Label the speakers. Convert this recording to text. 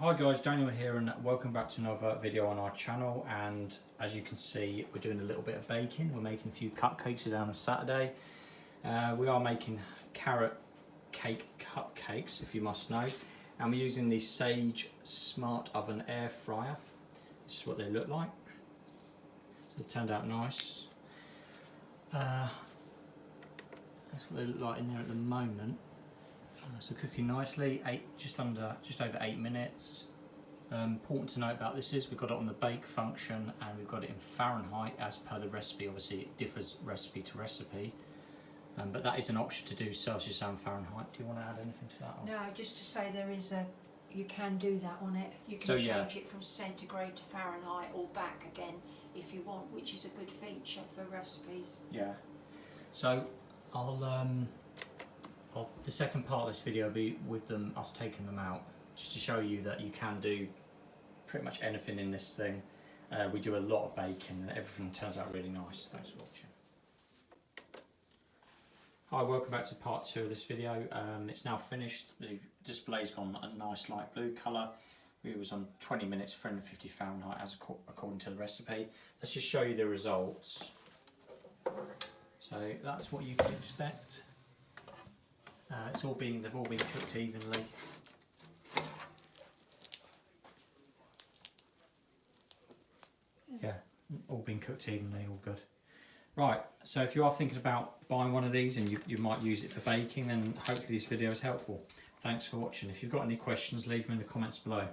Speaker 1: Hi guys, Daniel here and welcome back to another video on our channel. And as you can see, we're doing a little bit of baking. We're making a few cupcakes today on a Saturday. We are making carrot cake cupcakes, if you must know, and we're using the Sage Smart Oven air fryer. This is what they look like. So they turned out nice. That's what they look like in there at the moment. So cooking nicely, just over 8 minutes. Important to note about this is we've got it on the bake function and we've got it in Fahrenheit as per the recipe. Obviously it differs recipe to recipe, but that is an option to do Celsius and Fahrenheit. Do you want to add anything to that?
Speaker 2: No, just to say you can do that on it. You can change it from centigrade to Fahrenheit or back again if you want, which is a good feature for recipes.
Speaker 1: Yeah. So the second part of this video will be with us taking them out, just to show you that you can do pretty much anything in this thing. We do a lot of baking and everything turns out really nice. Thanks for watching. Hi, welcome back to part 2 of this video. It's now finished. The display's gone a nice light blue colour. It was on 20 minutes, 350 Fahrenheit as according to the recipe. Let's just show you the results. So that's what you can expect. They've all been cooked evenly. Yeah, all been cooked evenly, all good. Right, so if you are thinking about buying one of these and you might use it for baking, then hopefully this video is helpful. Thanks for watching. If you've got any questions, leave them in the comments below.